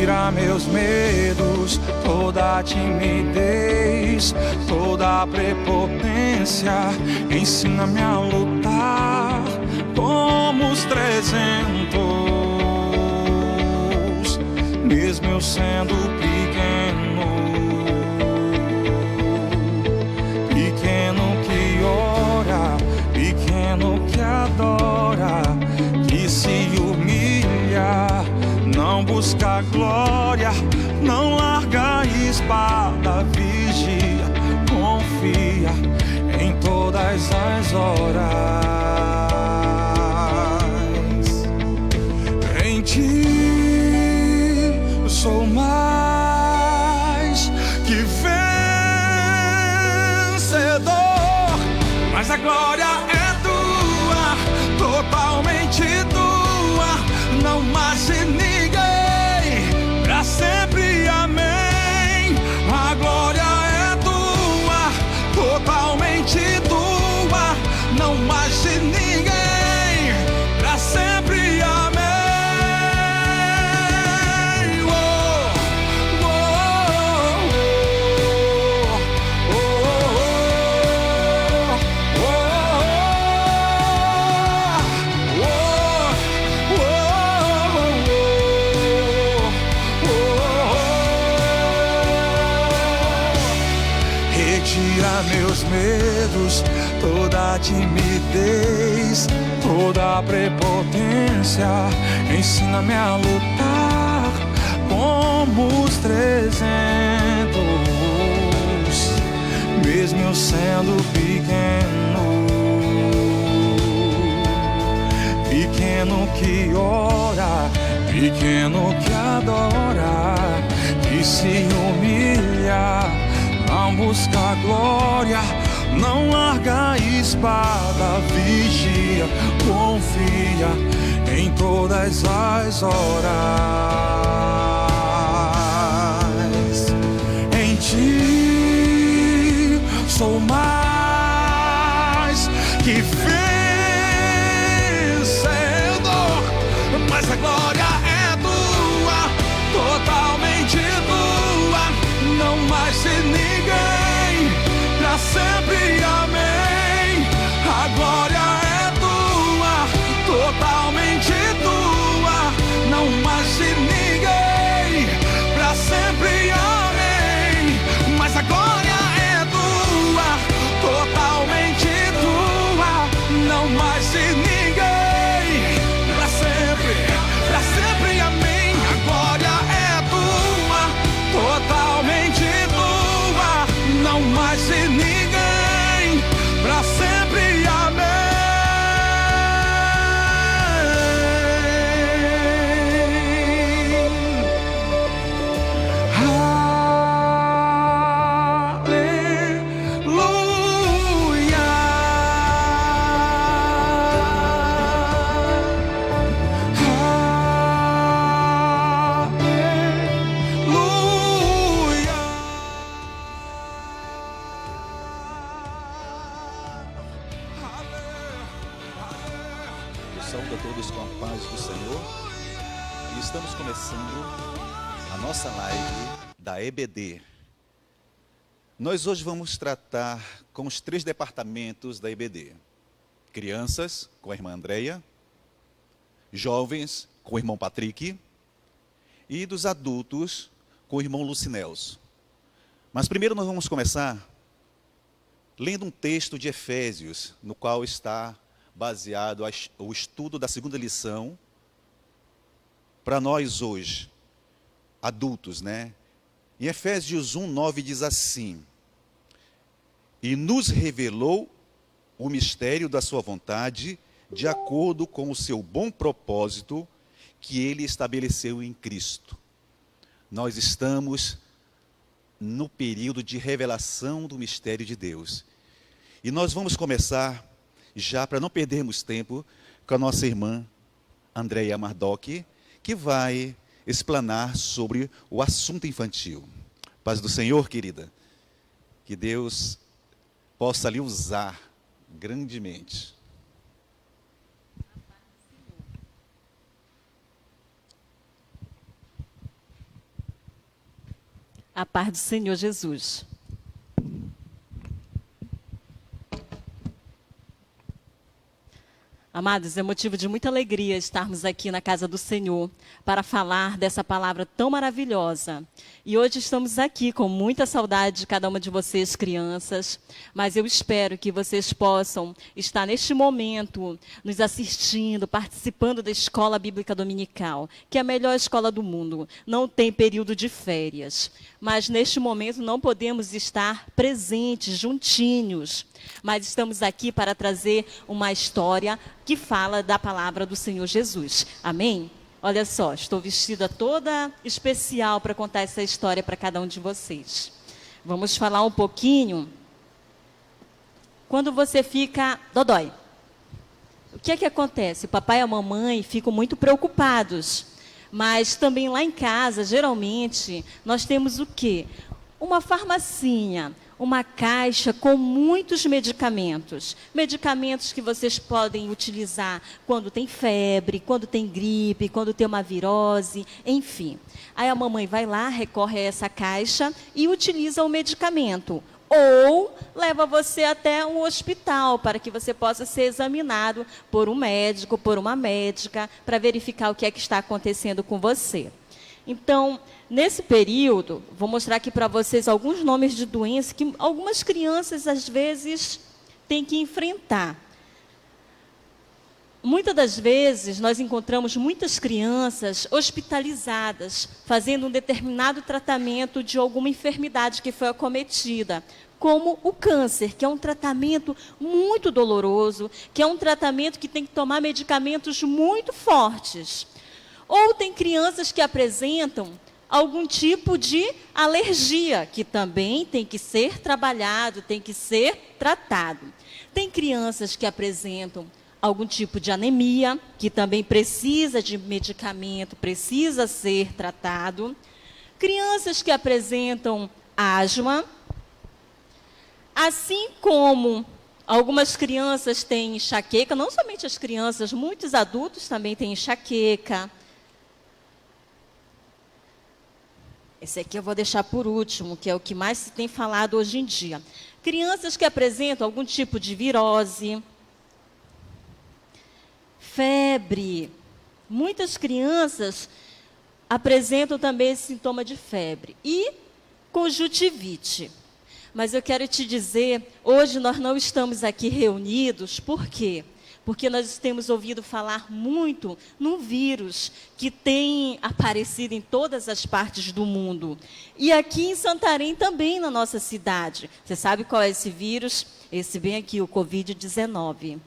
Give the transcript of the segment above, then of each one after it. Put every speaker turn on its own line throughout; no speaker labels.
Retira meus medos, toda timidez, toda prepotência. Ensina-me a lutar como os 300, mesmo eu sendo pequeno. Pequeno que ora, pequeno que adora, que se humilha, não busca glória, não larga a espada, vigia, confia em todas as horas. Em ti sou mais que vencedor, mas a glória é tua, totalmente tua, não mais de ninguém, pra sempre, amém. A glória é tua, totalmente tua, não mais de ninguém, pra sempre, amém. Oh, oh, oh, oh, Retira meus medos, toda timidez, toda prepotência. Ensina-me a lutar como os 300, mesmo eu sendo pequeno. Pequeno que ora, pequeno que adora, que se humilha, não busca glória, não larga a espada, vigia, confia em todas as horas. Em ti sou mais que vencedor, mas a glória é tua, totalmente tua, não mais de ninguém, pra sempre, amém. A glória é tua, totalmente tua, não mais de ninguém, pra sempre, amém. Mas a glória é tua, totalmente tua, não mais de ninguém, pra sempre, amém. A glória é tua, totalmente tua, não mais de ninguém, pra sempre, amém.
Eu saúdo a todos com a paz do Senhor e estamos começando a nossa live da EBD. Nós hoje vamos tratar com os 3 departamentos da EBD. Crianças, com a irmã Andréia, jovens, com o irmão Patrick, e dos adultos, com o irmão Lucinelso. Mas primeiro nós vamos começar lendo um texto de Efésios, no qual está baseado o estudo da segunda lição para nós hoje, adultos, né? Em Efésios 1:9 diz assim: e nos revelou o mistério da sua vontade, de acordo com o seu bom propósito, que ele estabeleceu em Cristo. Nós estamos no período de revelação do mistério de Deus. E nós vamos começar, já para não perdermos tempo, com a nossa irmã Andréia Mardoc, que vai explanar sobre o assunto infantil. Paz do Senhor, querida. Que Deus possa lhe usar grandemente.
A paz do Senhor Jesus. Amados, é motivo de muita alegria estarmos aqui na casa do Senhor para falar dessa palavra tão maravilhosa. E hoje estamos aqui com muita saudade de cada uma de vocês, crianças, mas eu espero que vocês possam estar neste momento nos assistindo, participando da Escola Bíblica Dominical, que é a melhor escola do mundo. Não tem período de férias, mas neste momento não podemos estar presentes, juntinhos. Mas estamos aqui para trazer uma história que fala da palavra do Senhor Jesus. Amém? Olha só, estou vestida toda especial para contar essa história para cada um de vocês. Vamos falar um pouquinho. Quando você fica dodói, o que é que acontece? O papai e a mamãe ficam muito preocupados. Mas também lá em casa, geralmente, nós temos o quê? Uma farmacinha, uma caixa com muitos medicamentos. Medicamentos que vocês podem utilizar quando tem febre, quando tem gripe, quando tem uma virose, enfim. Aí a mamãe vai lá, recorre a essa caixa e utiliza o medicamento. Ou leva você até um hospital para que você possa ser examinado por um médico, por uma médica, para verificar o que é que está acontecendo com você. Então, nesse período, vou mostrar aqui para vocês alguns nomes de doenças que algumas crianças, às vezes, têm que enfrentar. Muitas das vezes, nós encontramos muitas crianças hospitalizadas, fazendo um determinado tratamento de alguma enfermidade que foi acometida, como o câncer, que é um tratamento muito doloroso, que é um tratamento que tem que tomar medicamentos muito fortes. Ou tem crianças que apresentam algum tipo de alergia, que também tem que ser trabalhado, tem que ser tratado. Tem crianças que apresentam algum tipo de anemia, que também precisa de medicamento, precisa ser tratado. Crianças que apresentam asma, assim como algumas crianças têm enxaqueca, não somente as crianças, muitos adultos também têm enxaqueca. Esse aqui eu vou deixar por último, que é o que mais se tem falado hoje em dia. Crianças que apresentam algum tipo de virose, febre. Muitas crianças apresentam também esse sintoma de febre. E conjuntivite. Mas eu quero te dizer, hoje nós não estamos aqui reunidos, por quê? Porque nós temos ouvido falar muito num vírus que tem aparecido em todas as partes do mundo. E aqui em Santarém também, na nossa cidade. Você sabe qual é esse vírus? Esse bem aqui, o Covid-19.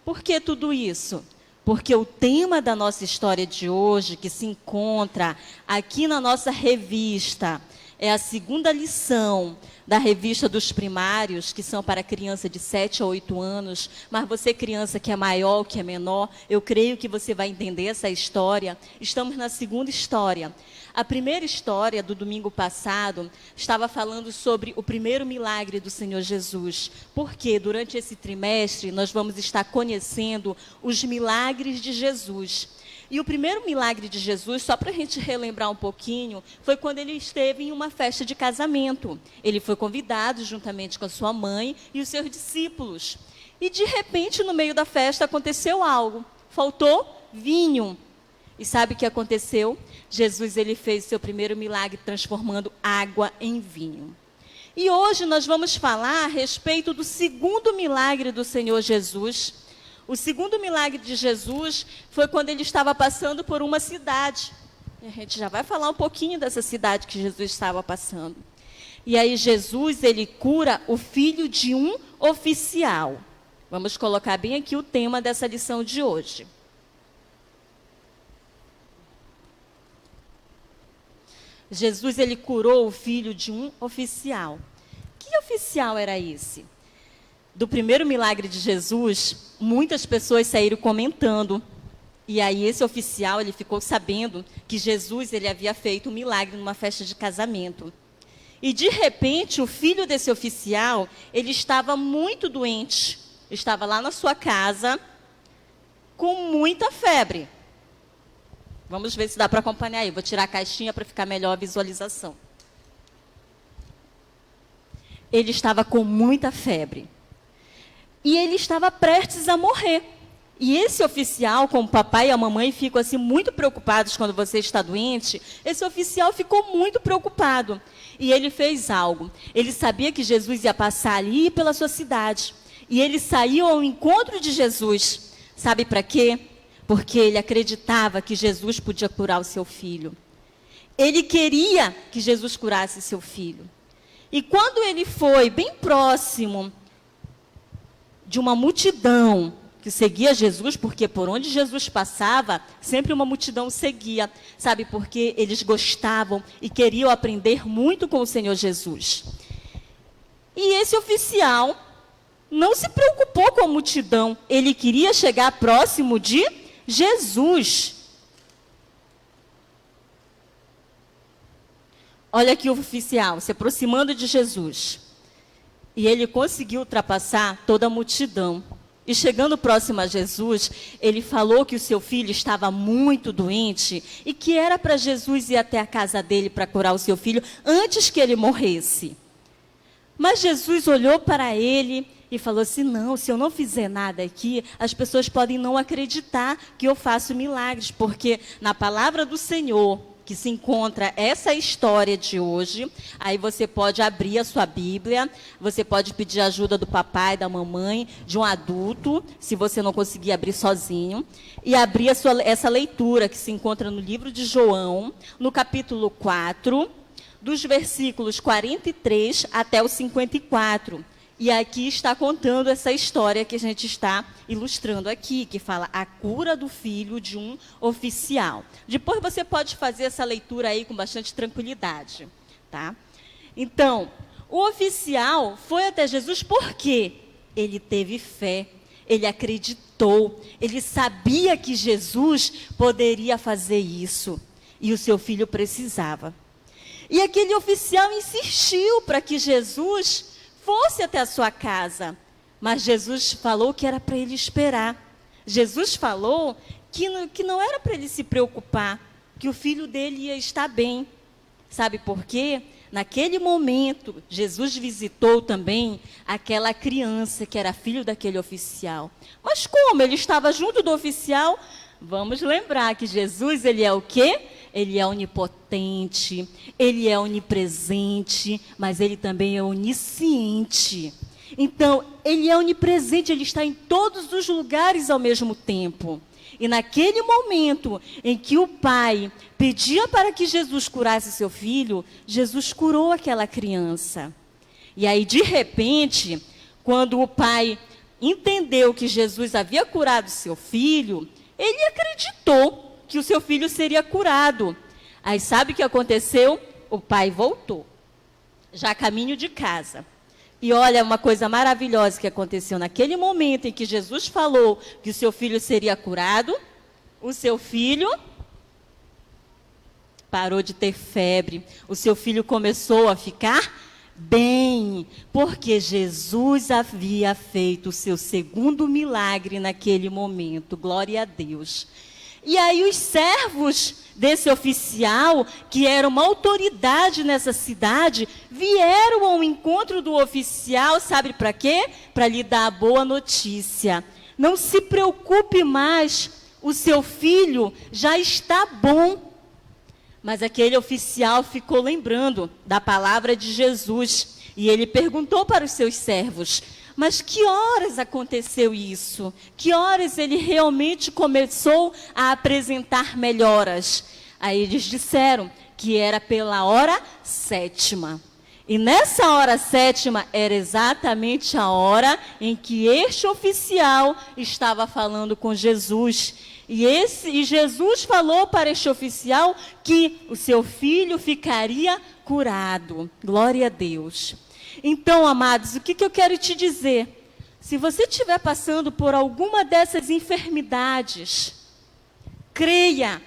Por que tudo isso? Porque o tema da nossa história de hoje, que se encontra aqui na nossa revista, é a segunda lição da revista dos primários, que são para criança de 7 a 8 anos, mas você criança que é maior, que é menor, eu creio que você vai entender essa história. Estamos na segunda história. A primeira história do domingo passado estava falando sobre o primeiro milagre do Senhor Jesus, porque durante esse trimestre nós vamos estar conhecendo os milagres de Jesus. E o primeiro milagre de Jesus, só para a gente relembrar um pouquinho, foi quando ele esteve em uma festa de casamento. Ele foi convidado juntamente com a sua mãe e os seus discípulos. E de repente, no meio da festa, aconteceu algo. Faltou vinho. E sabe o que aconteceu? Jesus ele fez seu primeiro milagre transformando água em vinho. E hoje nós vamos falar a respeito do segundo milagre do Senhor Jesus. O segundo milagre de Jesus foi quando ele estava passando por uma cidade. E a gente já vai falar um pouquinho dessa cidade que Jesus estava passando. E aí Jesus, ele cura o filho de um oficial. Vamos colocar bem aqui o tema dessa lição de hoje. Jesus, ele curou o filho de um oficial. Que oficial era esse? Do primeiro milagre de Jesus, muitas pessoas saíram comentando. E aí esse oficial, ele ficou sabendo que Jesus ele havia feito um milagre numa festa de casamento. E de repente, o filho desse oficial, ele estava muito doente. Estava lá na sua casa com muita febre. Vamos ver se dá para acompanhar aí. Vou tirar a caixinha para ficar melhor a visualização. Ele estava com muita febre. E ele estava prestes a morrer. E esse oficial, como o papai e a mamãe ficam assim muito preocupados quando você está doente, esse oficial ficou muito preocupado. E ele fez algo. Ele sabia que Jesus ia passar ali pela sua cidade. E ele saiu ao encontro de Jesus. Sabe para quê? Porque ele acreditava que Jesus podia curar o seu filho. Ele queria que Jesus curasse seu filho. E quando ele foi bem próximo de uma multidão que seguia Jesus, porque por onde Jesus passava, sempre uma multidão seguia. Sabe, porque eles gostavam e queriam aprender muito com o Senhor Jesus. E esse oficial não se preocupou com a multidão. Ele queria chegar próximo de Jesus. Olha aqui o oficial se aproximando de Jesus. E ele conseguiu ultrapassar toda a multidão. E chegando próximo a Jesus, ele falou que o seu filho estava muito doente e que era para Jesus ir até a casa dele para curar o seu filho antes que ele morresse. Mas Jesus olhou para ele e falou assim: não, se eu não fizer nada aqui, as pessoas podem não acreditar que eu faço milagres, porque na palavra do Senhor, que se encontra essa história de hoje, aí você pode abrir a sua Bíblia, você pode pedir ajuda do papai, da mamãe, de um adulto, se você não conseguir abrir sozinho, e abrir essa leitura que se encontra no livro de João, no capítulo 4, dos versículos 43 até o 54. E aqui está contando essa história que a gente está ilustrando aqui, que fala a cura do filho de um oficial. Depois você pode fazer essa leitura aí com bastante tranquilidade, tá? Então, o oficial foi até Jesus porque ele teve fé, ele acreditou, ele sabia que Jesus poderia fazer isso e o seu filho precisava. E aquele oficial insistiu para que Jesus fosse até a sua casa, mas Jesus falou que era para ele esperar. Jesus falou que não era para ele se preocupar, que o filho dele ia estar bem. Sabe por quê? Naquele momento, Jesus visitou também aquela criança que era filho daquele oficial. Mas como ele estava junto do oficial? Vamos lembrar que Jesus, ele é o quê? Ele é onipotente, ele é onipresente, mas ele também é onisciente. Então, ele é onipresente, ele está em todos os lugares ao mesmo tempo. E naquele momento em que o pai pedia para que Jesus curasse seu filho, Jesus curou aquela criança. E aí, de repente, quando o pai entendeu que Jesus havia curado seu filho, ele acreditou que o seu filho seria curado. Aí sabe o que aconteceu? O pai voltou, já a caminho de casa. E olha uma coisa maravilhosa que aconteceu naquele momento em que Jesus falou que o seu filho seria curado, o seu filho parou de ter febre, o seu filho começou a ficar bem, porque Jesus havia feito o seu segundo milagre naquele momento. Glória a Deus. E aí os servos desse oficial, que era uma autoridade nessa cidade, vieram ao encontro do oficial, sabe para quê? Para lhe dar a boa notícia. Não se preocupe mais, o seu filho já está bom. Mas aquele oficial ficou lembrando da palavra de Jesus. E ele perguntou para os seus servos: mas que horas aconteceu isso? Que horas ele realmente começou a apresentar melhoras? Aí eles disseram que era pela hora 7ª. E nessa hora 7ª era exatamente a hora em que este oficial estava falando com Jesus. E Jesus falou para este oficial que o seu filho ficaria curado. Glória a Deus. Então, amados, o que eu quero te dizer? Se você estiver passando por alguma dessas enfermidades, creia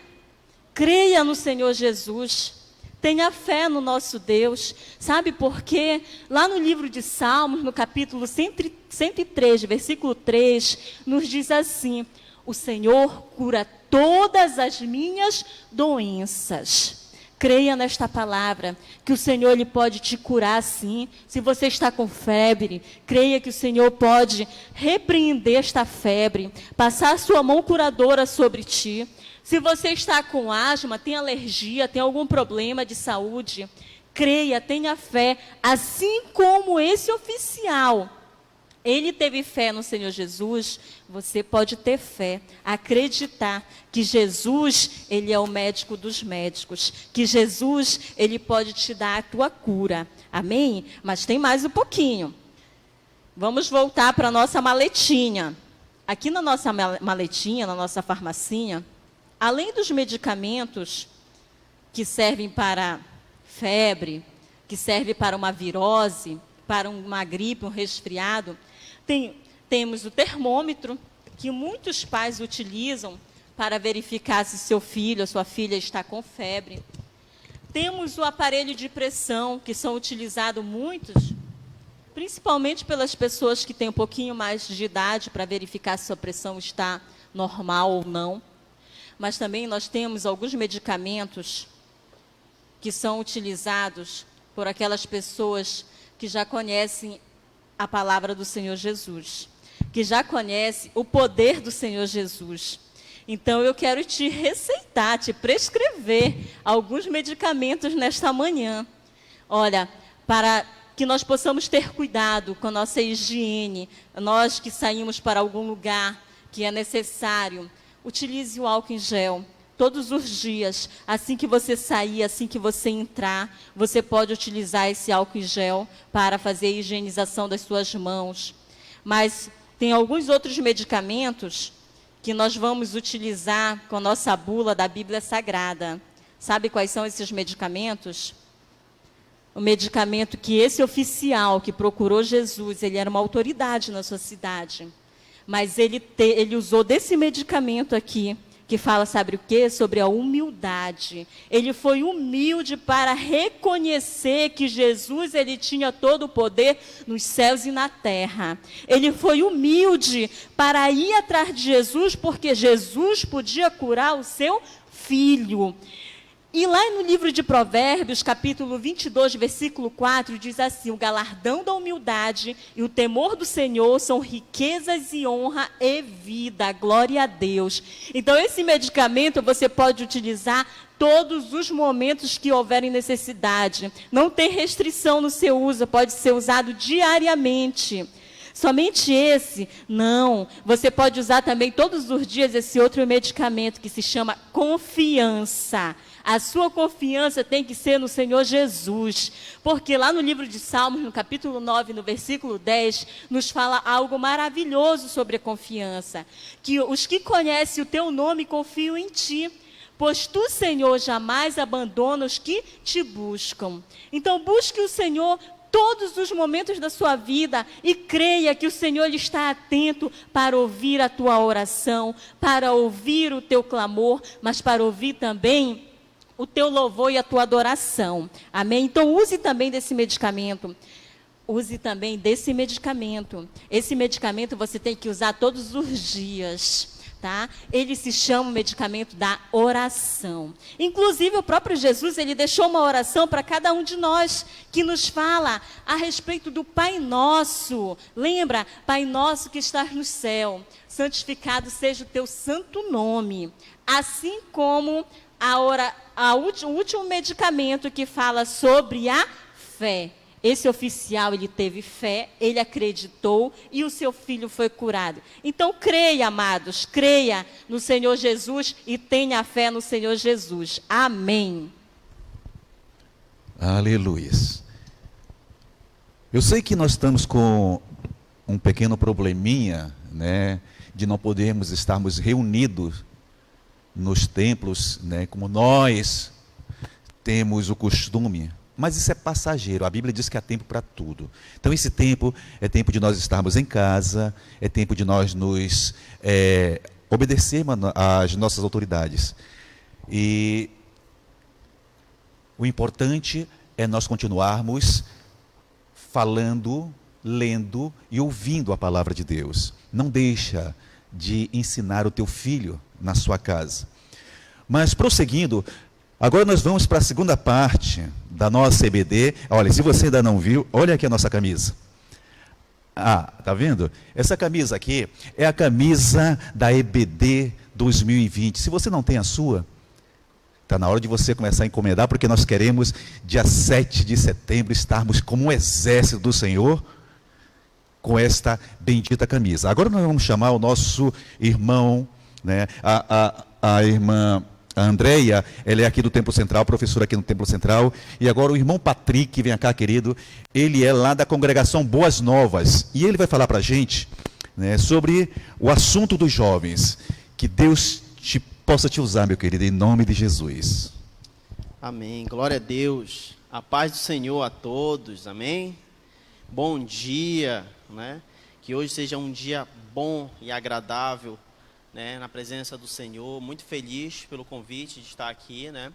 no Senhor Jesus, tenha fé no nosso Deus. Sabe por quê? Lá no livro de Salmos, no capítulo 103, versículo 3, nos diz assim: o Senhor cura todas as minhas doenças. Creia nesta palavra, que o Senhor ele pode te curar sim. Se você está com febre, creia que o Senhor pode repreender esta febre, passar a sua mão curadora sobre ti. Se você está com asma, tem alergia, tem algum problema de saúde, creia, tenha fé, assim como esse oficial. Ele teve fé no Senhor Jesus, você pode ter fé, acreditar que Jesus, ele é o médico dos médicos, que Jesus, ele pode te dar a tua cura, amém? Mas tem mais um pouquinho. Vamos voltar para a nossa maletinha. Aqui na nossa maletinha, na nossa farmacinha, além dos medicamentos que servem para febre, que servem para uma virose, para uma gripe, um resfriado, temos o termômetro, que muitos pais utilizam para verificar se seu filho ou sua filha está com febre. Temos o aparelho de pressão, que são utilizados muitos, principalmente pelas pessoas que têm um pouquinho mais de idade, para verificar se sua pressão está normal ou não. Mas também nós temos alguns medicamentos que são utilizados por aquelas pessoas que já conhecem a palavra do Senhor Jesus, que já conhecem o poder do Senhor Jesus. Então, eu quero te receitar, te prescrever alguns medicamentos nesta manhã. Olha, para que nós possamos ter cuidado com a nossa higiene, nós que saímos para algum lugar que é necessário, utilize o álcool em gel. Todos os dias, assim que você sair, assim que você entrar, você pode utilizar esse álcool em gel para fazer a higienização das suas mãos. Mas tem alguns outros medicamentos que nós vamos utilizar com a nossa bula da Bíblia Sagrada. Sabe quais são esses medicamentos? O medicamento que esse oficial que procurou Jesus, ele era uma autoridade na sua cidade, mas ele usou desse medicamento aqui, que fala, sabe o quê? Sobre a humildade. Ele foi humilde para reconhecer que Jesus, ele tinha todo o poder nos céus e na terra. Ele foi humilde para ir atrás de Jesus, porque Jesus podia curar o seu filho. E lá no livro de Provérbios, capítulo 22, versículo 4, diz assim: o galardão da humildade e o temor do Senhor são riquezas e honra e vida. Glória a Deus. Então, esse medicamento você pode utilizar todos os momentos que houverem necessidade. Não tem restrição no seu uso, pode ser usado diariamente. Somente esse? Não. Você pode usar também todos os dias esse outro medicamento que se chama confiança. A sua confiança tem que ser no Senhor Jesus. Porque lá no livro de Salmos, no capítulo 9, no versículo 10, nos fala algo maravilhoso sobre a confiança. Que os que conhecem o teu nome confiam em ti. Pois tu, Senhor, jamais abandona os que te buscam. Então, busque o Senhor todos os momentos da sua vida e creia que o Senhor está atento para ouvir a tua oração, para ouvir o teu clamor, mas para ouvir também o teu louvor e a tua adoração. Amém? Então, use também desse medicamento. Use também desse medicamento. Esse medicamento você tem que usar todos os dias. Tá? Ele se chama o medicamento da oração. Inclusive, o próprio Jesus, ele deixou uma oração para cada um de nós, que nos fala a respeito do Pai Nosso. Lembra? Pai Nosso que estás no céu, santificado seja o teu santo nome. Assim como o último medicamento que fala sobre a fé. Esse oficial, ele teve fé, ele acreditou e o seu filho foi curado. Então, creia, amados, creia no Senhor Jesus e tenha fé no Senhor Jesus. Amém.
Aleluia. Eu sei que nós estamos com um pequeno probleminha, né, de não podermos estarmos reunidos nos templos, né, como nós temos o costume. Mas isso é passageiro, a Bíblia diz que há tempo para tudo. Então esse tempo é tempo de nós estarmos em casa, é tempo de nós nos obedecermos às nossas autoridades. E o importante é nós continuarmos falando, lendo e ouvindo a palavra de Deus. Não deixa de ensinar o teu filho na sua casa. Mas prosseguindo, agora nós vamos para a segunda parte da nossa EBD. Olha, se você ainda não viu, olha aqui a nossa camisa. Ah, tá vendo? Essa camisa aqui é a camisa da EBD 2020. Se você não tem a sua, está na hora de você começar a encomendar, porque nós queremos, dia 7 de setembro, estarmos como um exército do Senhor, com esta bendita camisa. Agora nós vamos chamar o nosso irmão, né, a irmã Andréia, ela é aqui do Templo Central, professora aqui no Templo Central, e agora o irmão Patrick, vem cá, querido, ele é lá da congregação Boas Novas, e ele vai falar para a gente, né, sobre o assunto dos jovens. Que Deus possa te usar, meu querido, em nome de Jesus.
Amém, glória a Deus, a paz do Senhor a todos, amém? Bom dia, né? Que hoje seja um dia bom e agradável, né, na presença do Senhor. Muito feliz pelo convite de estar aqui, né,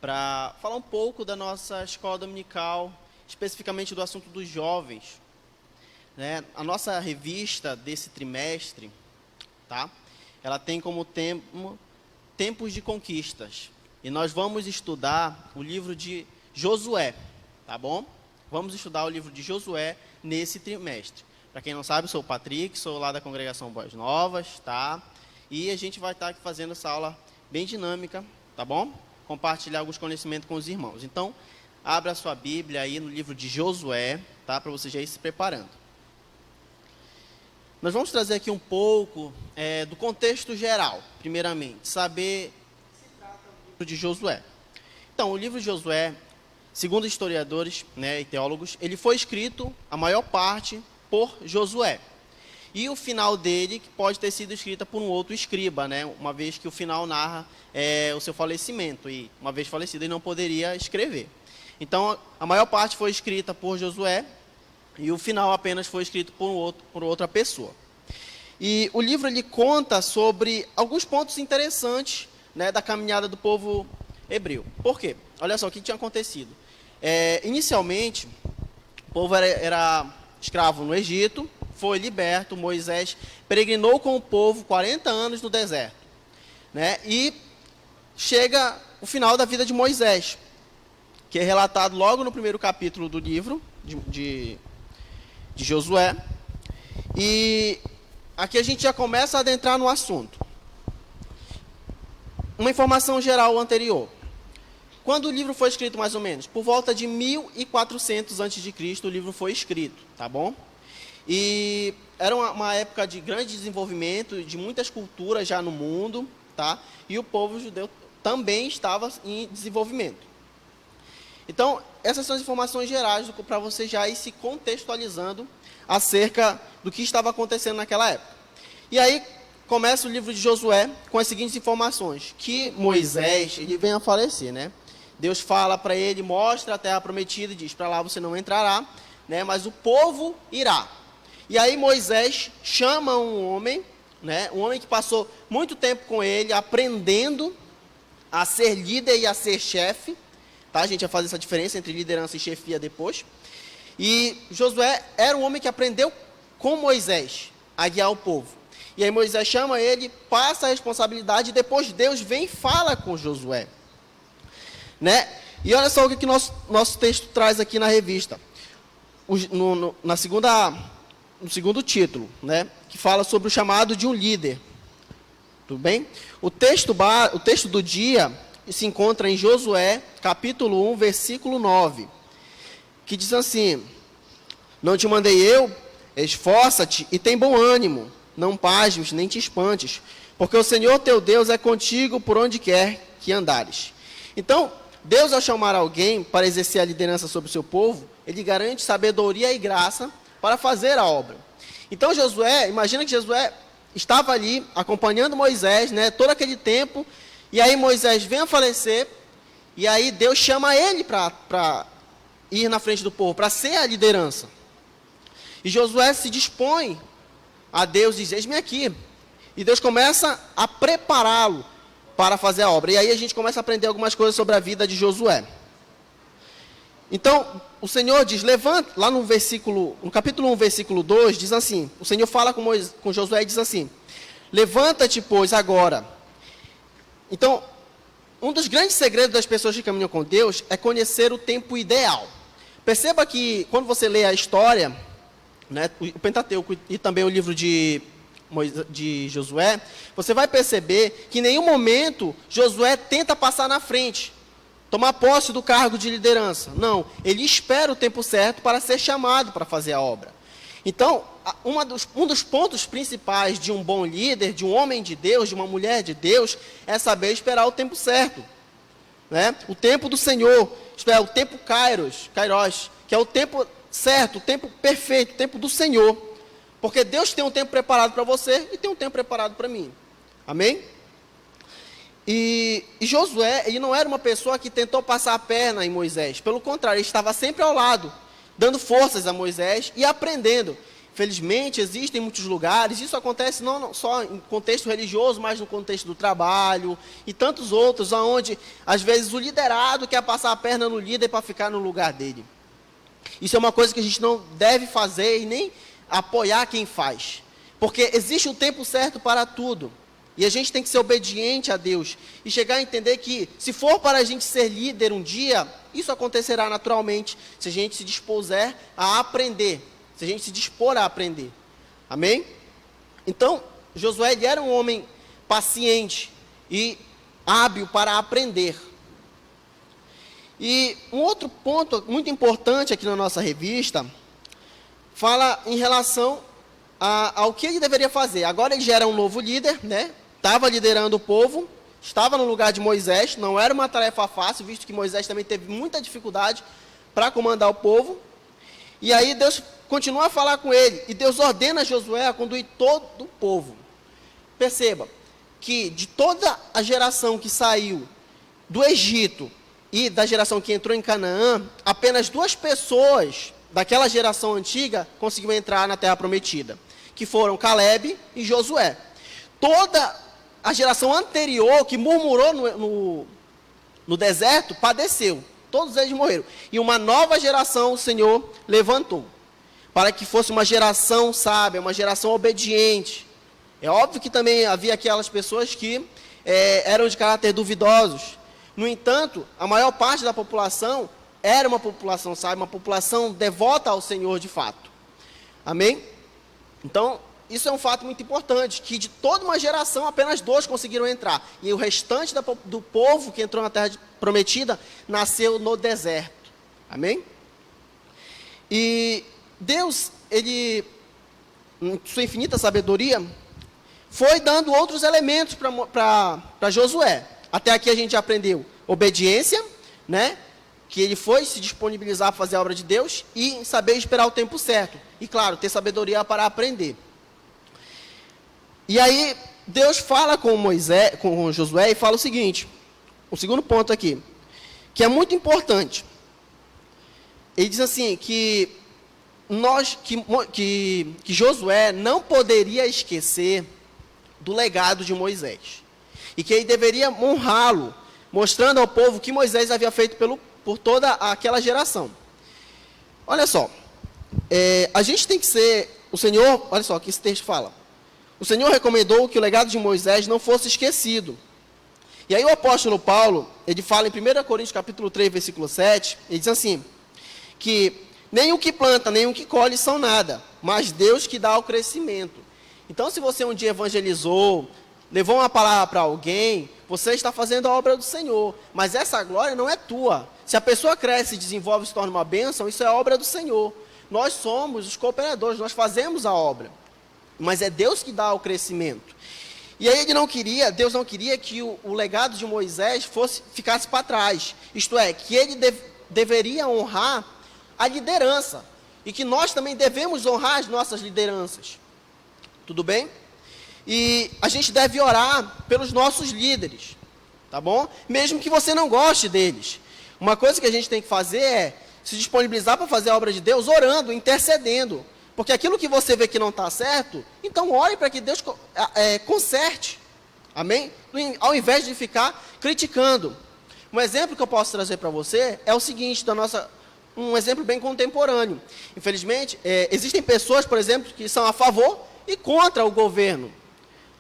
para falar um pouco da nossa escola dominical, especificamente do assunto dos jovens, né? A nossa revista desse trimestre, tá? Ela tem como tema Tempos de Conquistas, e nós vamos estudar o livro de Josué, tá bom? Vamos estudar o livro de Josué nesse trimestre. Para quem não sabe, eu sou o Patrick, sou lá da congregação Boas Novas, tá? E a gente vai estar aqui fazendo essa aula bem dinâmica, tá bom? Compartilhar alguns conhecimentos com os irmãos. Então, abra a sua Bíblia aí no livro de Josué, tá? Para você já ir se preparando. Nós vamos trazer aqui um pouco do contexto geral, primeiramente, saber se trata do livro de Josué. Então, o livro de Josué, segundo historiadores, né, e teólogos, ele foi escrito, a maior parte, por Josué. E o final dele que pode ter sido escrito por um outro escriba, né, uma vez que o final narra o seu falecimento, e uma vez falecido ele não poderia escrever. Então, a maior parte foi escrita por Josué, e o final apenas foi escrito por outra pessoa. E o livro ele conta sobre alguns pontos interessantes, né, da caminhada do povo hebreu. Por quê? Olha só o que tinha acontecido. Inicialmente, o povo era escravo no Egito, foi liberto, Moisés peregrinou com o povo 40 anos no deserto, né, e chega o final da vida de Moisés, que é relatado logo no primeiro capítulo do livro de Josué. E aqui a gente já começa a adentrar no assunto. Uma informação geral anterior. Quando o livro foi escrito, mais ou menos? Por volta de 1400 a.C., o livro foi escrito, tá bom? E era uma época de grande desenvolvimento, de muitas culturas já no mundo, tá? E o povo judeu também estava em desenvolvimento. Então, essas são as informações gerais para você já ir se contextualizando acerca do que estava acontecendo naquela época. E aí, começa o livro de Josué com as seguintes informações, que Moisés, ele vem a falecer, né? Deus fala para ele, mostra a terra prometida e diz, para lá você não entrará, né? Mas o povo irá. E aí Moisés chama um homem, né? Um homem que passou muito tempo com ele, aprendendo a ser líder e a ser chefe, tá? A gente vai fazer essa diferença entre liderança e chefia depois. E Josué era um homem que aprendeu com Moisés a guiar o povo. E aí Moisés chama ele, passa a responsabilidade, e depois Deus vem e fala com Josué, né? E olha só o que nosso texto traz aqui na revista, no segundo título, né? Que fala sobre o chamado de um líder. Tudo bem? O texto do dia se encontra em Josué, capítulo 1, versículo 9, que diz assim: não te mandei eu? Esforça-te e tem bom ânimo, não pasmes nem te espantes, porque o Senhor teu Deus é contigo por onde quer que andares. Então, Deus, ao chamar alguém para exercer a liderança sobre o seu povo, ele garante sabedoria e graça para fazer a obra. Então, Josué, imagina que Josué estava ali acompanhando Moisés, né, todo aquele tempo, e aí Moisés vem a falecer, e aí Deus chama ele para ir na frente do povo, para ser a liderança. E Josué se dispõe a Deus, diz, eis-me aqui. E Deus começa a prepará-lo para fazer a obra. E aí a gente começa a aprender algumas coisas sobre a vida de Josué. Então, o Senhor diz, levanta, lá no capítulo 1, versículo 2, diz assim, o Senhor fala com Josué e diz assim, Levanta-te, pois, agora. Então, um dos grandes segredos das pessoas que caminham com Deus é conhecer o tempo ideal. Perceba que, quando você lê a história, né, o Pentateuco e também o livro de Josué, você vai perceber que em nenhum momento Josué tenta passar na frente, tomar posse do cargo de liderança. Não, ele espera o tempo certo para ser chamado para fazer a obra. Então, um dos pontos principais de um bom líder, de um homem de Deus, de uma mulher de Deus, é saber esperar o tempo certo, né? O tempo do Senhor, isto é, o tempo kairos, que é o tempo certo, o tempo perfeito, o tempo do Senhor. Porque Deus tem um tempo preparado para você e tem um tempo preparado para mim. Amém? E Josué, ele não era uma pessoa que tentou passar a perna em Moisés. Pelo contrário, ele estava sempre ao lado, dando forças a Moisés e aprendendo. Felizmente, existem muitos lugares, isso acontece não só em contexto religioso, mas no contexto do trabalho e tantos outros, onde, às vezes, o liderado quer passar a perna no líder para ficar no lugar dele. Isso é uma coisa que a gente não deve fazer e nem apoiar quem faz. Porque existe um tempo certo para tudo. E a gente tem que ser obediente a Deus. E chegar a entender que, se for para a gente ser líder um dia, isso acontecerá naturalmente, se a gente se dispuser a aprender. Se a gente se dispor a aprender. Amém? Então, Josué, ele era um homem paciente e hábil para aprender. E um outro ponto muito importante aqui na nossa revista, fala em relação ao que ele deveria fazer. Agora ele já era um novo líder, né? Estava liderando o povo, estava no lugar de Moisés, não era uma tarefa fácil, visto que Moisés também teve muita dificuldade para comandar o povo. E aí Deus continua a falar com ele, e Deus ordena Josué a conduzir todo o povo. Perceba que de toda a geração que saiu do Egito e da geração que entrou em Canaã, apenas 2 pessoas daquela geração antiga conseguiram entrar na Terra Prometida, que foram Caleb e Josué. Toda a geração anterior que murmurou no deserto, padeceu. Todos eles morreram. E uma nova geração o Senhor levantou, para que fosse uma geração sábia, uma geração obediente. É óbvio que também havia aquelas pessoas que eram de caráter duvidosos. No entanto, a maior parte da população era uma população sábia, uma população devota ao Senhor de fato. Amém? Então, isso é um fato muito importante, que de toda uma geração, apenas 2 conseguiram entrar. E o restante do povo que entrou na Terra Prometida, nasceu no deserto. Amém? E Deus, ele, em sua infinita sabedoria, foi dando outros elementos para Josué. Até aqui a gente aprendeu obediência, né? Que ele foi se disponibilizar a fazer a obra de Deus e saber esperar o tempo certo. E claro, ter sabedoria para aprender. E aí, Deus fala com Josué e fala o seguinte, o segundo ponto aqui, que é muito importante. Ele diz assim, que Josué não poderia esquecer do legado de Moisés. E que ele deveria honrá-lo, mostrando ao povo o que Moisés havia feito por toda aquela geração. Olha só, a gente tem que ser, o Senhor, olha só o que esse texto fala. O Senhor recomendou que o legado de Moisés não fosse esquecido. E aí o apóstolo Paulo, ele fala em 1 Coríntios capítulo 3, versículo 7, ele diz assim, que nem o que planta, nem o que colhe são nada, mas Deus que dá o crescimento. Então, se você um dia evangelizou, levou uma palavra para alguém, você está fazendo a obra do Senhor, mas essa glória não é tua. Se a pessoa cresce, desenvolve e se torna uma bênção, isso é obra do Senhor. Nós somos os cooperadores, nós fazemos a obra, mas é Deus que dá o crescimento. E aí Deus não queria que o legado de Moisés ficasse para trás, isto é, que ele deveria honrar a liderança, e que nós também devemos honrar as nossas lideranças. Tudo bem? E a gente deve orar pelos nossos líderes, tá bom? Mesmo que você não goste deles. Uma coisa que a gente tem que fazer é se disponibilizar para fazer a obra de Deus orando, intercedendo. Porque aquilo que você vê que não está certo, então ore para que Deus conserte. Amém? Ao invés de ficar criticando. Um exemplo que eu posso trazer para você é o seguinte, um exemplo bem contemporâneo. Infelizmente, existem pessoas, por exemplo, que são a favor e contra o governo.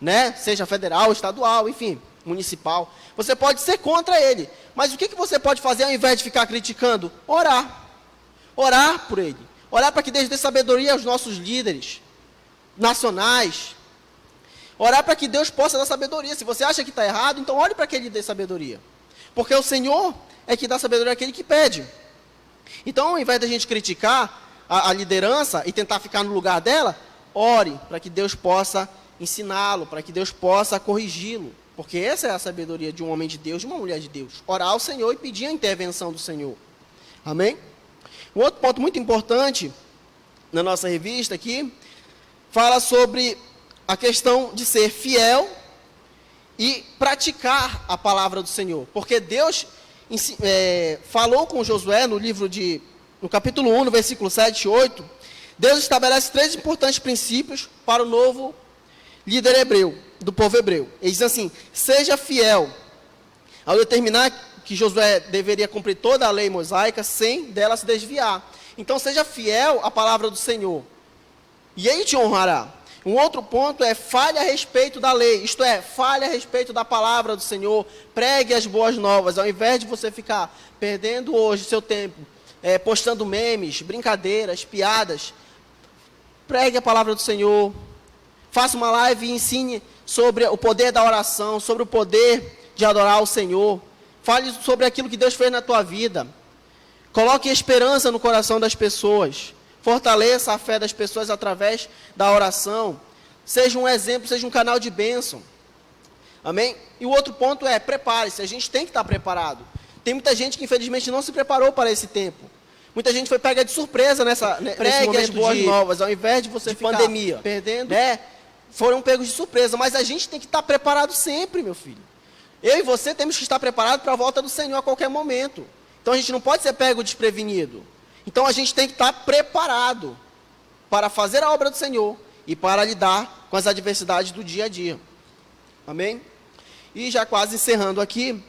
né? Seja federal, estadual, enfim, municipal. Você pode ser contra ele. Mas o que você pode fazer ao invés de ficar criticando? Orar. Orar por ele. Orar para que Deus dê sabedoria aos nossos líderes nacionais. Orar para que Deus possa dar sabedoria. Se você acha que está errado, então ore para que Ele dê sabedoria. Porque o Senhor é que dá sabedoria àquele que pede. Então, ao invés da gente criticar a liderança e tentar ficar no lugar dela, ore para que Deus possa ensiná-lo, para que Deus possa corrigi-lo. Porque essa é a sabedoria de um homem de Deus, de uma mulher de Deus. Orar ao Senhor e pedir a intervenção do Senhor. Amém? Um outro ponto muito importante na nossa revista aqui, fala sobre a questão de ser fiel e praticar a palavra do Senhor. Porque Deus falou com Josué no capítulo 1, no versículo 7 e 8, Deus estabelece 3 importantes princípios para o novo líder hebreu, do povo hebreu. Ele diz assim: seja fiel, ao determinar que Josué deveria cumprir toda a lei mosaica sem dela se desviar. Então seja fiel à palavra do Senhor, e Ele te honrará. Um outro ponto é fale a respeito da lei, isto é, fale a respeito da palavra do Senhor, pregue as boas novas, ao invés de você ficar perdendo hoje seu tempo, postando memes, brincadeiras, piadas, pregue a palavra do Senhor, faça uma live e ensine sobre o poder da oração, sobre o poder de adorar o Senhor, fale sobre aquilo que Deus fez na tua vida, coloque esperança no coração das pessoas, fortaleça a fé das pessoas através da oração. Seja um exemplo, seja um canal de bênção. Amém? E o outro ponto é, prepare-se. A gente tem que estar preparado. Tem muita gente que infelizmente não se preparou para esse tempo. Muita gente foi pega de surpresa nesse momento as boas novas, ao invés de você ficar pandemia, perdendo, foram pegos de surpresa. Mas a gente tem que estar preparado sempre, meu filho. Eu e você temos que estar preparados para a volta do Senhor a qualquer momento. Então a gente não pode ser pego desprevenido. Então a gente tem que estar preparado para fazer a obra do Senhor e para lidar com as adversidades do dia a dia. Amém? E já quase encerrando aqui,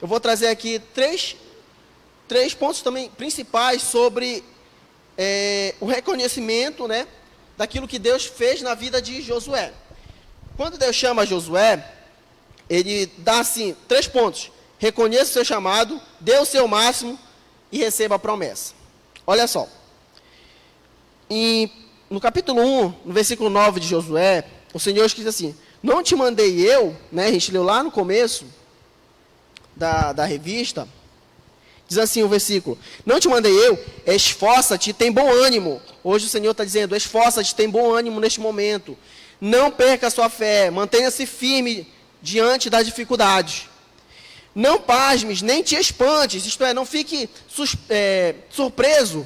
eu vou trazer aqui três pontos também principais sobre o reconhecimento, né, daquilo que Deus fez na vida de Josué. Quando Deus chama Josué, Ele dá assim 3 pontos: reconheça o seu chamado, dê o seu máximo e receba a promessa. Olha só, no capítulo 1, no versículo 9 de Josué, o Senhor diz assim: não te mandei eu, né, a gente leu lá no começo da revista, diz assim o versículo: não te mandei eu, esforça-te, tem bom ânimo. Hoje o Senhor está dizendo: esforça-te, tem bom ânimo neste momento, não perca a sua fé, mantenha-se firme diante das dificuldades. Não pasmes, nem te espantes, isto é, não fique surpreso,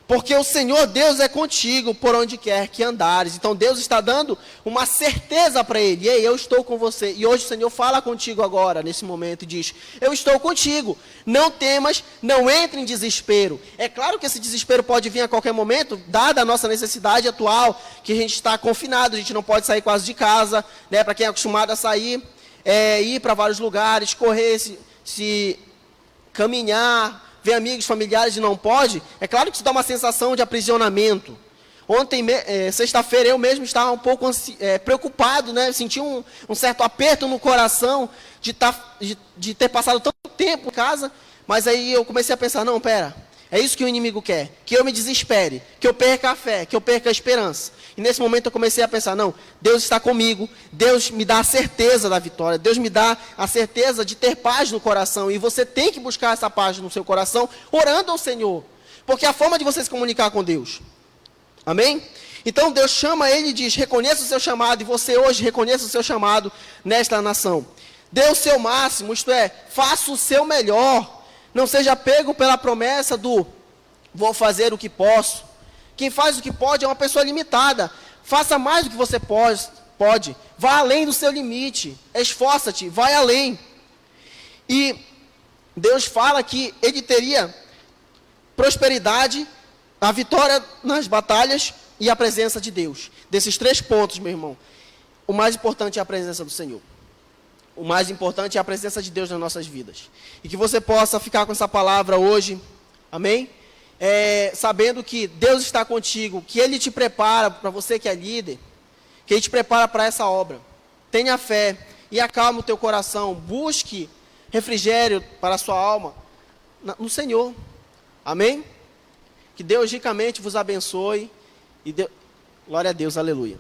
porque o Senhor Deus é contigo por onde quer que andares. Então Deus está dando uma certeza para ele: ei, eu estou com você. E hoje o Senhor fala contigo agora, nesse momento, e diz: eu estou contigo, não temas, não entre em desespero. É claro que esse desespero pode vir a qualquer momento, dada a nossa necessidade atual, que a gente está confinado, a gente não pode sair quase de casa, né, para quem é acostumado a sair, ir para vários lugares, correr, se caminhar, ver amigos, familiares e não pode. É claro que isso dá uma sensação de aprisionamento. Ontem, sexta-feira, eu mesmo estava um pouco preocupado, né? Senti um certo aperto no coração de ter passado tanto tempo em casa, mas aí eu comecei a pensar: não, pera, é isso que o inimigo quer, que eu me desespere, que eu perca a fé, que eu perca a esperança. E nesse momento eu comecei a pensar: não, Deus está comigo, Deus me dá a certeza da vitória, Deus me dá a certeza de ter paz no coração, e você tem que buscar essa paz no seu coração, orando ao Senhor, porque é a forma de você se comunicar com Deus. Amém? Então Deus chama ele e diz: reconheça o seu chamado, e você hoje reconheça o seu chamado nesta nação. Dê o seu máximo, isto é, faça o seu melhor. Não seja pego pela promessa do vou fazer o que posso. Quem faz o que pode é uma pessoa limitada. Faça mais do que você pode. Vá além do seu limite. Esforça-te, vai além. E Deus fala que ele teria prosperidade, a vitória nas batalhas e a presença de Deus. Desses 3 pontos, meu irmão, o mais importante é a presença do Senhor. O mais importante é a presença de Deus nas nossas vidas. E que você possa ficar com essa palavra hoje, amém? Sabendo que Deus está contigo, que Ele te prepara, para você que é líder, que Ele te prepara para essa obra. tenha fé e acalme o teu coração. Busque refrigério para a sua alma no Senhor. Amém? Que Deus ricamente vos abençoe. Glória a Deus, aleluia.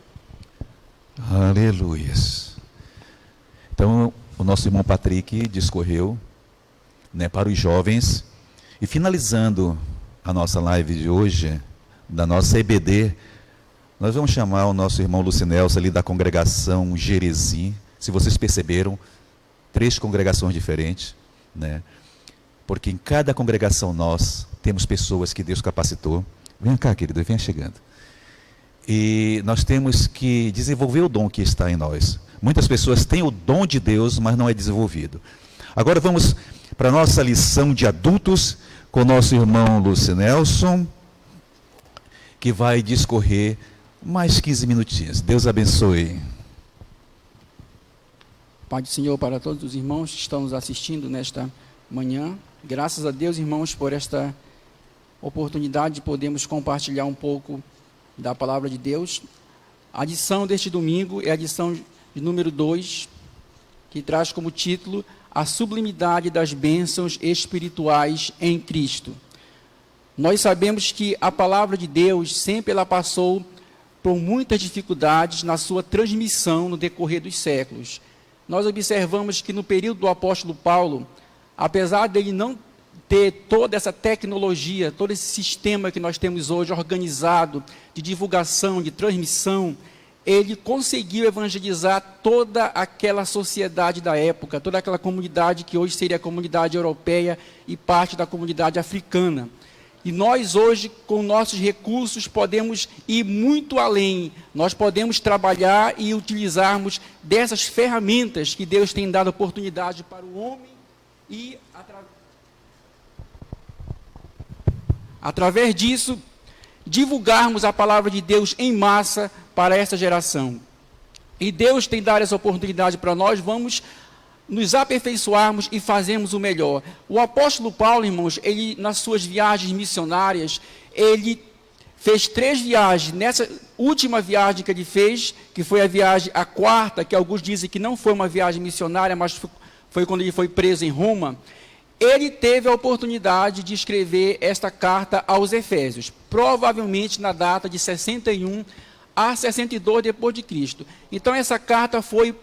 Aleluias. Então, o nosso irmão Patrick discorreu, né, para os jovens. E finalizando a nossa live de hoje, da nossa EBD, nós vamos chamar o nosso irmão Lucinelso ali da congregação Jerezi. Se vocês perceberam, 3 congregações diferentes, né? Porque em cada congregação nós temos pessoas que Deus capacitou. Vem cá, querido, venha chegando. E nós temos que desenvolver o dom que está em nós. Muitas pessoas têm o dom de Deus, mas não é desenvolvido. Agora vamos para a nossa lição de adultos com o nosso irmão Lucinelson, que vai discorrer mais 15 minutinhos. Deus abençoe.
Pai do Senhor para todos os irmãos que estão nos assistindo nesta manhã. Graças a Deus, irmãos, por esta oportunidade de podermos compartilhar um pouco da palavra de Deus. A lição deste domingo é a lição de número 2, que traz como título a sublimidade das bênçãos espirituais em Cristo. Nós sabemos que a palavra de Deus sempre ela passou por muitas dificuldades na sua transmissão no decorrer dos séculos. Nós observamos que no período do apóstolo Paulo, apesar dele não ter toda essa tecnologia, todo esse sistema que nós temos hoje organizado, de divulgação, de transmissão, ele conseguiu evangelizar toda aquela sociedade da época, toda aquela comunidade que hoje seria a comunidade europeia e parte da comunidade africana. E nós hoje, com nossos recursos, podemos ir muito além. Nós podemos trabalhar e utilizarmos dessas ferramentas que Deus tem dado oportunidade para o homem e, através disso, divulgarmos a palavra de Deus em massa para essa geração. E Deus tem dado essa oportunidade para nós, vamos nos aperfeiçoarmos e fazermos o melhor. O apóstolo Paulo, irmãos, ele nas suas viagens missionárias, ele fez 3 viagens. Nessa última viagem que ele fez, que foi a viagem, a 4ª, que alguns dizem que não foi uma viagem missionária, mas foi quando ele foi preso em Roma, ele teve a oportunidade de escrever esta carta aos Efésios, provavelmente na data de 61 a 62 depois de Cristo. Então essa carta foi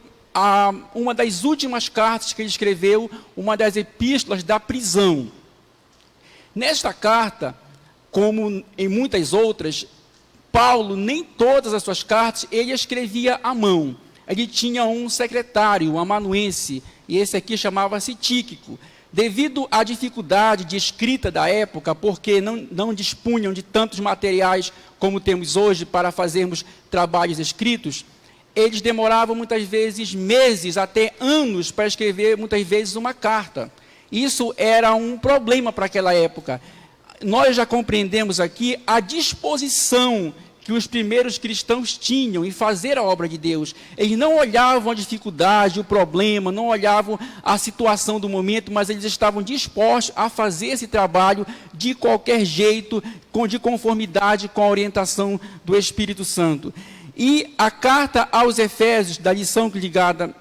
uma das últimas cartas que ele escreveu, uma das epístolas da prisão. Nesta carta, como em muitas outras, Paulo, nem todas as suas cartas, ele escrevia à mão. Ele tinha um secretário, um amanuense, e esse aqui chamava-se Tíquico. Devido à dificuldade de escrita da época, porque não dispunham de tantos materiais como temos hoje para fazermos trabalhos escritos, eles demoravam muitas vezes meses, até anos, para escrever muitas vezes uma carta. Isso era um problema para aquela época. Nós já compreendemos aqui a disposição que os primeiros cristãos tinham em fazer a obra de Deus. Eles não olhavam a dificuldade, o problema, não olhavam a situação do momento, mas eles estavam dispostos a fazer esse trabalho de qualquer jeito, de conformidade com a orientação do Espírito Santo. E a carta aos Efésios, da lição ligada,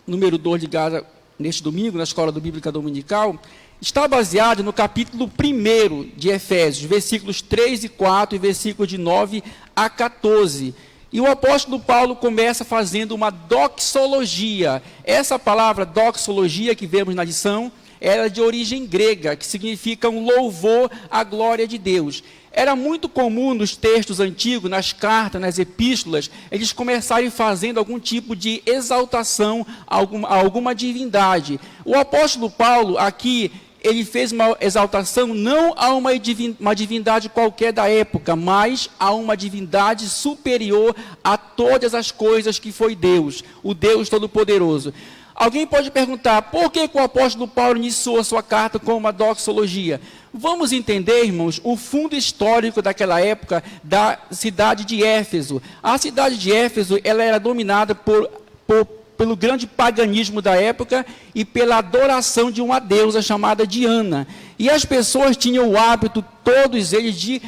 número 2, ligada neste domingo, na Escola Bíblica Dominical, está baseado no capítulo 1 de Efésios, versículos 3 e 4 e versículos de 9 a 14. E o apóstolo Paulo começa fazendo uma doxologia. Essa palavra doxologia que vemos na lição, era de origem grega, que significa um louvor à glória de Deus. Era muito comum nos textos antigos, nas cartas, nas epístolas, eles começarem fazendo algum tipo de exaltação a alguma divindade. O apóstolo Paulo, aqui, ele fez uma exaltação não a uma divindade qualquer da época, mas a uma divindade superior a todas as coisas que foi Deus, o Deus Todo-Poderoso. Alguém pode perguntar, por que o apóstolo Paulo iniciou a sua carta com uma doxologia? Vamos entender, irmãos, o fundo histórico daquela época da cidade de Éfeso. A cidade de Éfeso, ela era dominada pelo grande paganismo da época e pela adoração de uma deusa chamada Diana. E as pessoas tinham o hábito, todos eles, de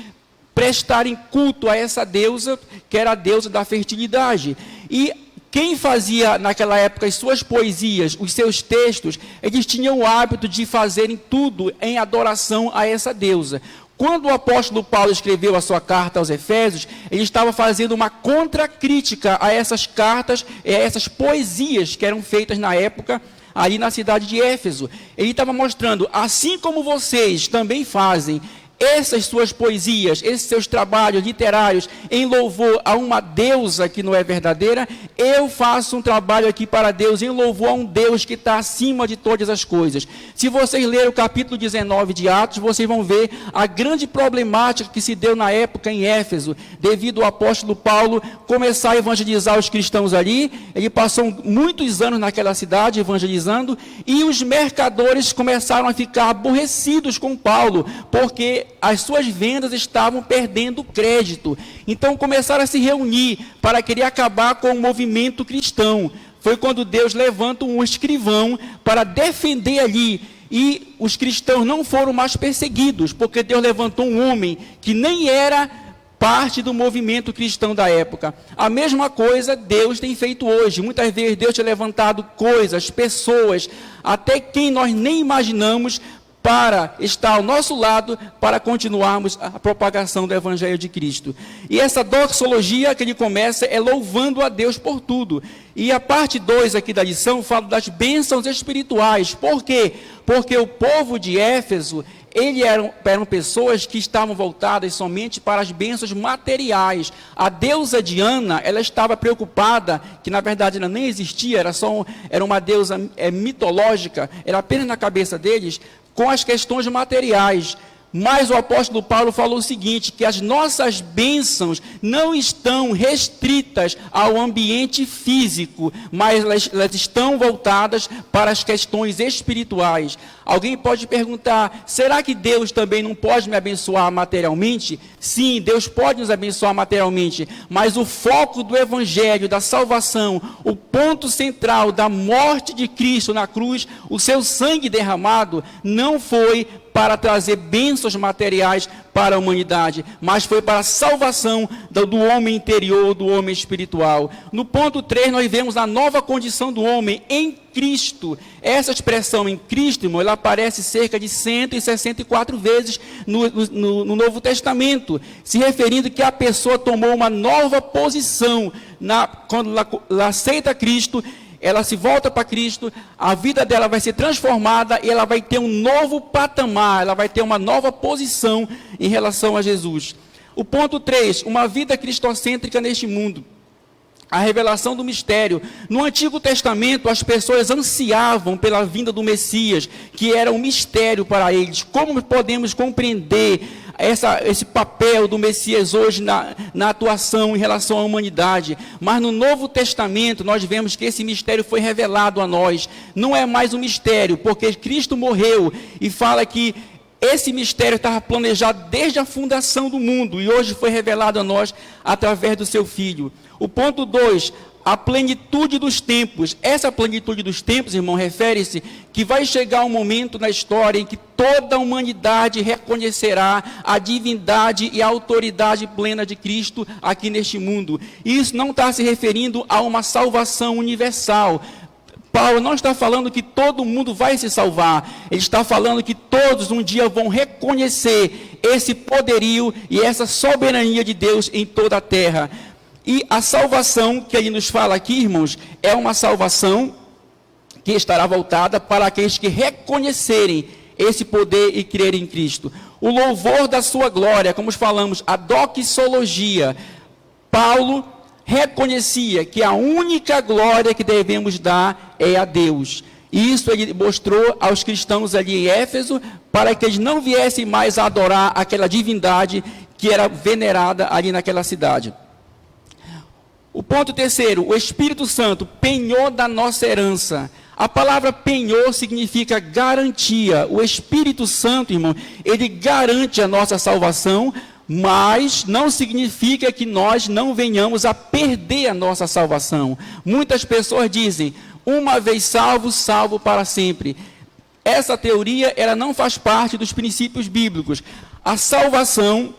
prestarem culto a essa deusa, que era a deusa da fertilidade. E Quem fazia naquela época as suas poesias, os seus textos, eles tinham o hábito de fazerem tudo em adoração a essa deusa. Quando o apóstolo Paulo escreveu a sua carta aos Efésios, ele estava fazendo uma contracrítica a essas cartas, a essas poesias que eram feitas na época, ali na cidade de Éfeso. Ele estava mostrando, assim como vocês também fazem essas suas poesias, esses seus trabalhos literários em louvor a uma deusa que não é verdadeira, eu faço um trabalho aqui para Deus, em louvor a um Deus que está acima de todas as coisas. Se vocês lerem o capítulo 19 de Atos, vocês vão ver a grande problemática que se deu na época em Éfeso, devido ao apóstolo Paulo começar a evangelizar os cristãos ali. Ele passou muitos anos naquela cidade evangelizando, e os mercadores começaram a ficar aborrecidos com Paulo, porque as suas vendas estavam perdendo crédito. Então começaram a se reunir para querer acabar com o movimento cristão. Foi quando Deus levanta um escrivão para defender ali. E os cristãos não foram mais perseguidos, porque Deus levantou um homem que nem era parte do movimento cristão da época. A mesma coisa Deus tem feito hoje. Muitas vezes Deus tem levantado coisas, pessoas, até quem nós nem imaginamos, para estar ao nosso lado, para continuarmos a propagação do Evangelho de Cristo. E essa doxologia que ele começa é louvando a Deus por tudo. E a parte 2 aqui da lição fala das bênçãos espirituais. Por quê? Porque o povo de Éfeso, eram pessoas que estavam voltadas somente para as bênçãos materiais. A deusa Diana, ela estava preocupada, que na verdade ela nem existia, era uma deusa mitológica, era apenas na cabeça deles, com as questões materiais. Mas o apóstolo Paulo falou o seguinte, que as nossas bênçãos não estão restritas ao ambiente físico, mas elas estão voltadas para as questões espirituais. Alguém pode perguntar, será que Deus também não pode me abençoar materialmente? Sim, Deus pode nos abençoar materialmente, mas o foco do Evangelho, da salvação, o ponto central da morte de Cristo na cruz, o seu sangue derramado, não foi para trazer bênçãos materiais para a humanidade, mas foi para a salvação do homem interior, do homem espiritual. No ponto 3, nós vemos a nova condição do homem em Cristo. Essa expressão em Cristo, irmão, ela aparece cerca de 164 vezes no Novo Testamento, se referindo que a pessoa tomou uma nova posição quando ela aceita Cristo. Ela se volta para Cristo, a vida dela vai ser transformada e ela vai ter um novo patamar, ela vai ter uma nova posição em relação a Jesus. O ponto 3, uma vida cristocêntrica neste mundo. A revelação do mistério. No Antigo Testamento, as pessoas ansiavam pela vinda do Messias, que era um mistério para eles. Como podemos compreender esse papel do Messias hoje na atuação em relação à humanidade? Mas no Novo Testamento, nós vemos que esse mistério foi revelado a nós. Não é mais um mistério, porque Cristo morreu e fala que esse mistério estava planejado desde a fundação do mundo e hoje foi revelado a nós através do seu Filho. O ponto 2, a plenitude dos tempos. Essa plenitude dos tempos, irmão, refere-se que vai chegar um momento na história em que toda a humanidade reconhecerá a divindade e a autoridade plena de Cristo aqui neste mundo. E isso não está se referindo a uma salvação universal. Paulo não está falando que todo mundo vai se salvar. Ele está falando que todos um dia vão reconhecer esse poderio e essa soberania de Deus em toda a terra. E a salvação que ele nos fala aqui, irmãos, é uma salvação que estará voltada para aqueles que reconhecerem esse poder e crerem em Cristo. O louvor da sua glória, como falamos, a doxologia. Paulo reconhecia que a única glória que devemos dar é a Deus. E isso ele mostrou aos cristãos ali em Éfeso, para que eles não viessem mais a adorar aquela divindade que era venerada ali naquela cidade. O ponto 3, o Espírito Santo, penhor da nossa herança. A palavra penhor significa garantia. O Espírito Santo, irmão, ele garante a nossa salvação, mas não significa que nós não venhamos a perder a nossa salvação. Muitas pessoas dizem, uma vez salvo, salvo para sempre. Essa teoria, ela não faz parte dos princípios bíblicos. A salvação,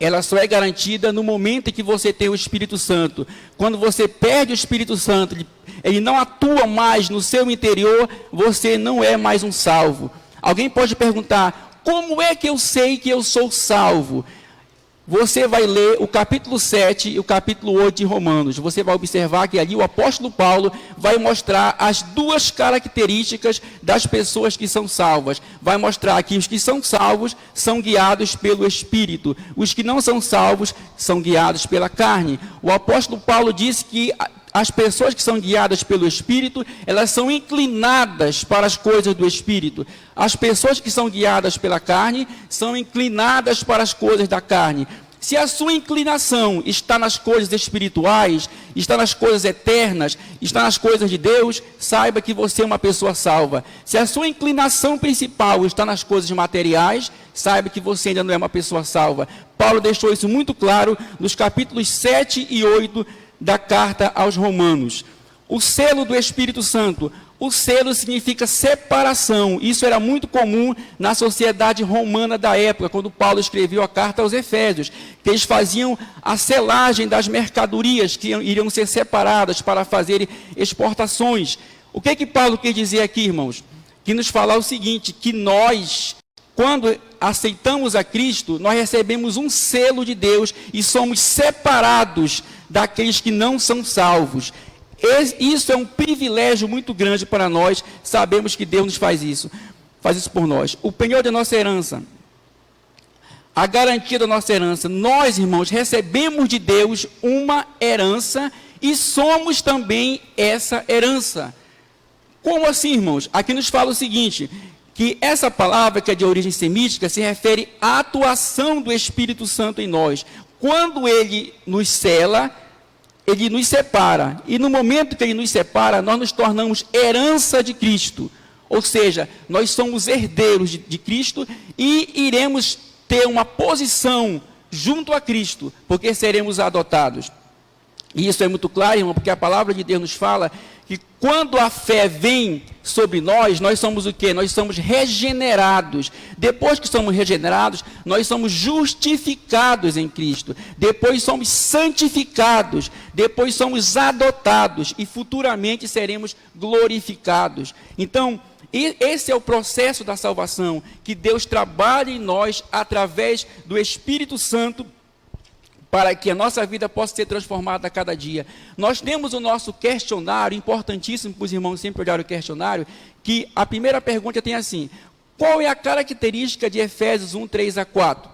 ela só é garantida no momento em que você tem o Espírito Santo. Quando você perde o Espírito Santo, ele não atua mais no seu interior, você não é mais um salvo. Alguém pode perguntar, como é que eu sei que eu sou salvo? Você vai ler o capítulo 7 e o capítulo 8 de Romanos. Você vai observar que ali o apóstolo Paulo vai mostrar as duas características das pessoas que são salvas. Vai mostrar que os que são salvos são guiados pelo Espírito. Os que não são salvos são guiados pela carne. O apóstolo Paulo disse que as pessoas que são guiadas pelo Espírito, elas são inclinadas para as coisas do Espírito. As pessoas que são guiadas pela carne, são inclinadas para as coisas da carne. Se a sua inclinação está nas coisas espirituais, está nas coisas eternas, está nas coisas de Deus, saiba que você é uma pessoa salva. Se a sua inclinação principal está nas coisas materiais, saiba que você ainda não é uma pessoa salva. Paulo deixou isso muito claro nos capítulos 7 e 8 da carta aos Romanos. O selo do Espírito Santo. O selo significa separação. Isso era muito comum na sociedade romana da época, quando Paulo escreveu a carta aos Efésios, que eles faziam a selagem das mercadorias que iriam ser separadas para fazer exportações. O que Paulo quer dizer aqui, irmãos? Que nos falar o seguinte, que nós, quando aceitamos a Cristo, nós recebemos um selo de Deus e somos separados daqueles que não são salvos. Isso é um privilégio muito grande para nós, sabemos que Deus nos faz isso por nós. O penhor da nossa herança, a garantia da nossa herança, nós, irmãos, recebemos de Deus uma herança e somos também essa herança. Como assim, irmãos? Aqui nos fala o seguinte, que essa palavra, que é de origem semítica, se refere à atuação do Espírito Santo em nós. Quando ele nos sela, ele nos separa, e no momento que ele nos separa, nós nos tornamos herança de Cristo, ou seja, nós somos herdeiros de Cristo e iremos ter uma posição junto a Cristo, porque seremos adotados. E isso é muito claro, irmão, porque a palavra de Deus nos fala que quando a fé vem sobre nós, nós somos o quê? Nós somos regenerados. Depois que somos regenerados, nós somos justificados em Cristo. Depois somos santificados. Depois somos adotados. E futuramente seremos glorificados. Então, esse é o processo da salvação, que Deus trabalha em nós através do Espírito Santo, para que a nossa vida possa ser transformada a cada dia. Nós temos o nosso questionário, importantíssimo para os irmãos sempre olhar o questionário, que a primeira pergunta tem assim, qual é a característica de Efésios 1, 3 a 4?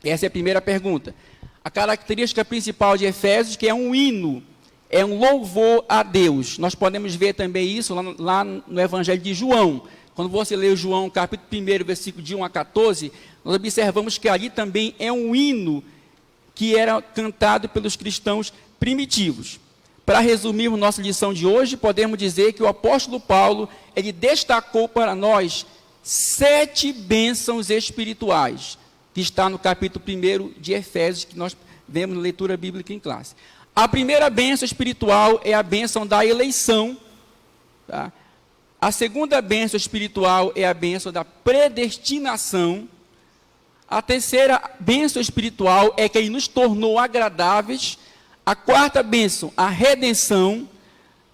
Essa é a primeira pergunta. A característica principal de Efésios, que é um hino, é um louvor a Deus. Nós podemos ver também isso lá no Evangelho de João. Quando você lê João, capítulo 1, versículo de 1 a 14, nós observamos que ali também é um hino que era cantado pelos cristãos primitivos. Para resumirmos nossa lição de hoje, podemos dizer que o apóstolo Paulo, ele destacou para nós 7 bênçãos espirituais, que está no capítulo 1 de Efésios, que nós vemos na leitura bíblica em classe. A primeira bênção espiritual é a bênção da eleição. Tá? A segunda bênção espiritual é a bênção da predestinação. A terceira bênção espiritual é que ele nos tornou agradáveis. A quarta bênção, a redenção.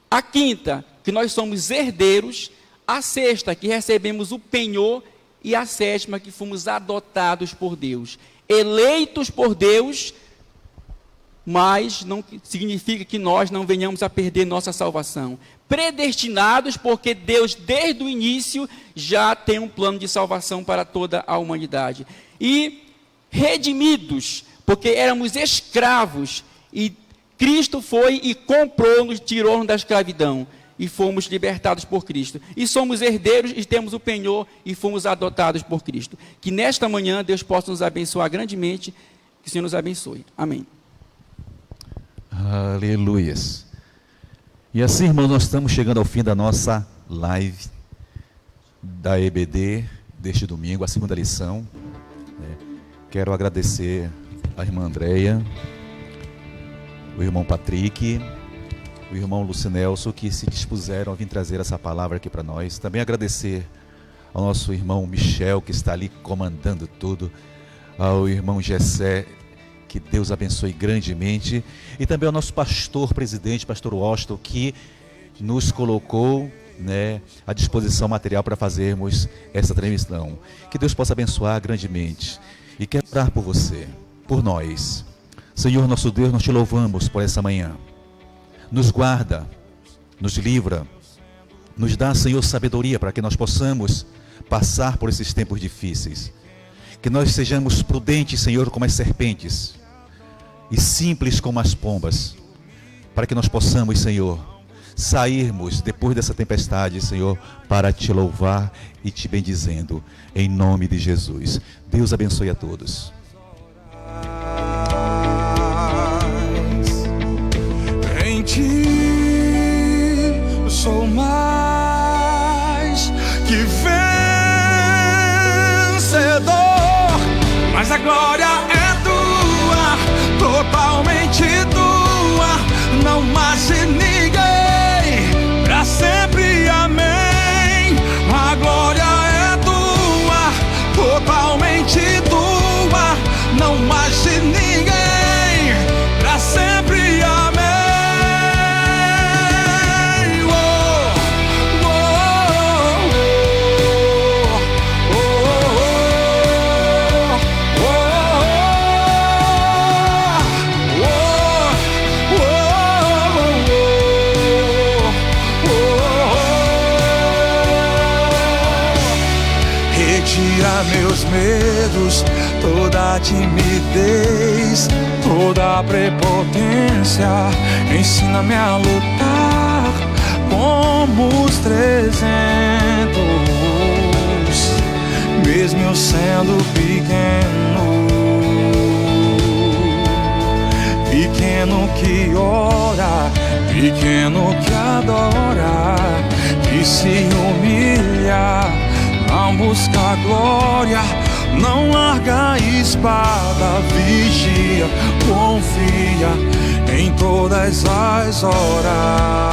A quinta, que nós somos herdeiros. A sexta, que recebemos o penhor. E a sétima, que fomos adotados por Deus. Eleitos por Deus, mas não significa que nós não venhamos a perder nossa salvação. Predestinados, porque Deus, desde o início, já tem um plano de salvação para toda a humanidade. E redimidos, porque éramos escravos, e Cristo foi e comprou-nos, tirou-nos da escravidão, e fomos libertados por Cristo. E somos herdeiros e temos o penhor, e fomos adotados por Cristo. Que nesta manhã Deus possa nos abençoar grandemente, que o Senhor nos abençoe. Amém.
Aleluias. E assim, irmãos, nós estamos chegando ao fim da nossa live da EBD deste domingo, a segunda lição. Quero agradecer a irmã Andréia, o irmão Patrick, o irmão Lucinelso, que se dispuseram a vir trazer essa palavra aqui para nós. Também agradecer ao nosso irmão Michel, que está ali comandando tudo, ao irmão Gessé, que Deus abençoe grandemente, e também ao nosso pastor presidente, pastor Washington, que nos colocou, né, à disposição material para fazermos essa transmissão. Que Deus possa abençoar grandemente. E quero orar por você, por nós. Senhor nosso Deus, nós te louvamos por essa manhã. Nos guarda, nos livra, nos dá, Senhor, sabedoria para que nós possamos passar por esses tempos difíceis. Que nós sejamos prudentes, Senhor, como as serpentes, e simples como as pombas, para que nós possamos, Senhor, sairmos depois dessa tempestade, Senhor, para te louvar e te bendizendo, em nome de Jesus. Deus abençoe a todos.
Em ti sou mais que vencedor, mas a glória é tua, totalmente tua, não mais de ninguém, pra sempre, amém. A glória é tua, totalmente tua, não mais de ninguém, pra sempre, amém. Retira meus medos, toda timidez, toda prepotência. Ensina-me a lutar como os 300, mesmo eu sendo pequeno. Pequeno que ora, pequeno que adora, que se humilha, não busca glória, não larga a espada, vigia, confia em todas as horas.